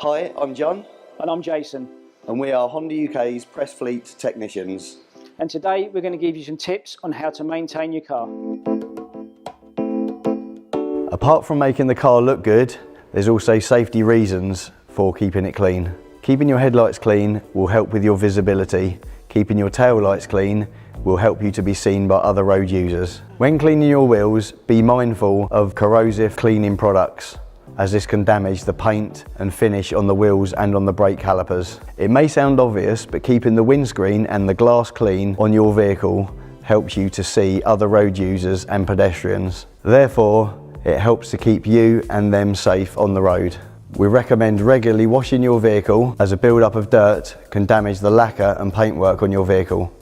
Hi, I'm John. And I'm Jason. And we are Honda UK's press fleet technicians. And today we're going to give you some tips on how to maintain your car. Apart from making the car look good, there's also safety reasons for keeping it clean. Keeping your headlights clean will help with your visibility. Keeping your tail lights clean will help you to be seen by other road users. When cleaning your wheels, be mindful of corrosive cleaning products, as this can damage the paint and finish on the wheels and on the brake calipers. It may sound obvious, but keeping the windscreen and the glass clean on your vehicle helps you to see other road users and pedestrians. Therefore, it helps to keep you and them safe on the road. We recommend regularly washing your vehicle, as a build-up of dirt can damage the lacquer and paintwork on your vehicle.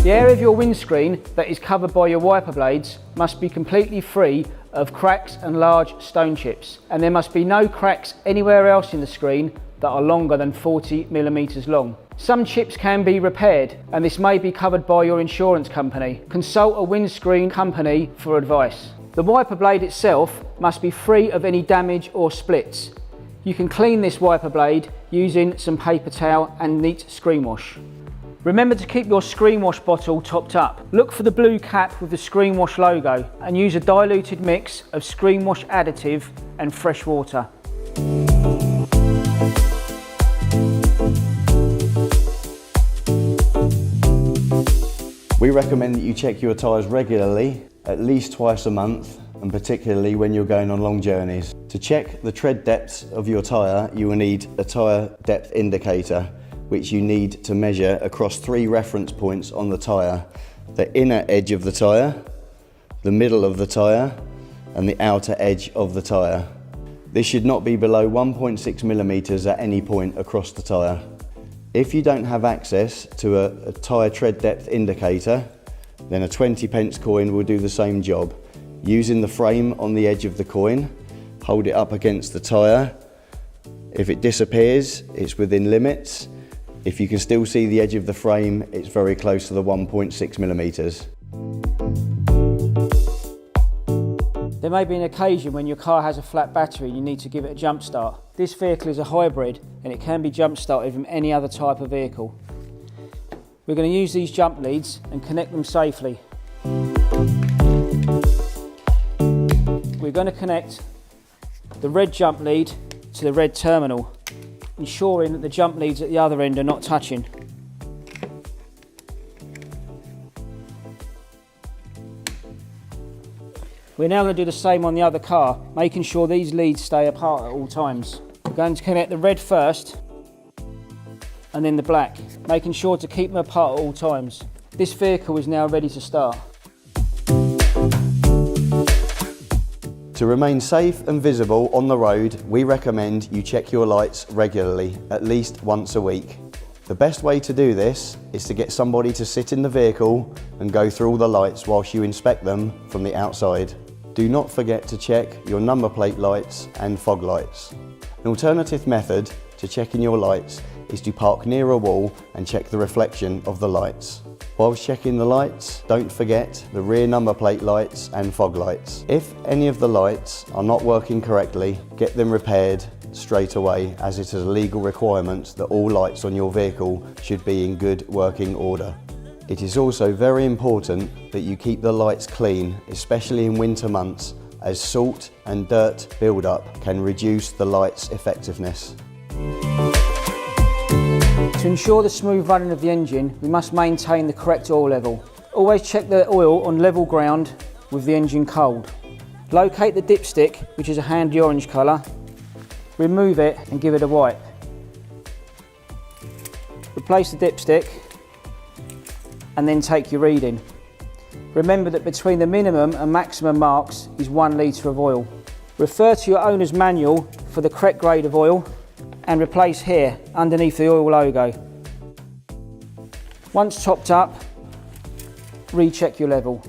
The area of your windscreen that is covered by your wiper blades must be completely free of cracks and large stone chips, and there must be no cracks anywhere else in the screen that are longer than 40mm long. Some chips can be repaired, and this may be covered by your insurance company. Consult a windscreen company for advice. The wiper blade itself must be free of any damage or splits. You can clean this wiper blade using some paper towel and neat screen wash. Remember to keep your screen wash bottle topped up. Look for the blue cap with the screen wash logo and use a diluted mix of screen wash additive and fresh water. We recommend that you check your tyres regularly, at least twice a month, and particularly when you're going on long journeys. To check the tread depth of your tyre, you will need a tyre depth indicator, which you need to measure across 3 reference points on the tyre: the inner edge of the tyre, the middle of the tyre, and the outer edge of the tyre. This should not be below 1.6mm at any point across the tyre. If you don't have access to a tyre tread depth indicator, then a 20p coin will do the same job. Using the frame on the edge of the coin, hold it up against the tyre. If it disappears, it's within limits. If you can still see the edge of the frame, it's very close to the 1.6mm. There may be an occasion when your car has a flat battery and you need to give it a jump start. This vehicle is a hybrid and it can be jump started from any other type of vehicle. We're going to use these jump leads and connect them safely. We're going to connect the red jump lead to the red terminal, ensuring that the jump leads at the other end are not touching. We're now going to do the same on the other car, making sure these leads stay apart at all times. We're going to connect the red first and then the black, making sure to keep them apart at all times. This vehicle is now ready to start. To remain safe and visible on the road, we recommend you check your lights regularly, at least once a week. The best way to do this is to get somebody to sit in the vehicle and go through all the lights whilst you inspect them from the outside. Do not forget to check your number plate lights and fog lights. An alternative method to checking your lights is to park near a wall and check the reflection of the lights. Whilst checking the lights, don't forget the rear number plate lights and fog lights. If any of the lights are not working correctly, get them repaired straight away, as it is a legal requirement that all lights on your vehicle should be in good working order. It is also very important that you keep the lights clean, especially in winter months, as salt and dirt build-up can reduce the light's effectiveness. To ensure the smooth running of the engine, we must maintain the correct oil level. Always check the oil on level ground with the engine cold. Locate the dipstick, which is a handy orange colour, remove it and give it a wipe. Replace the dipstick and then take your reading. Remember that between the minimum and maximum marks is 1 litre of oil. Refer to your owner's manual for the correct grade of oil and replace here underneath the oil logo. Once topped up, recheck your level.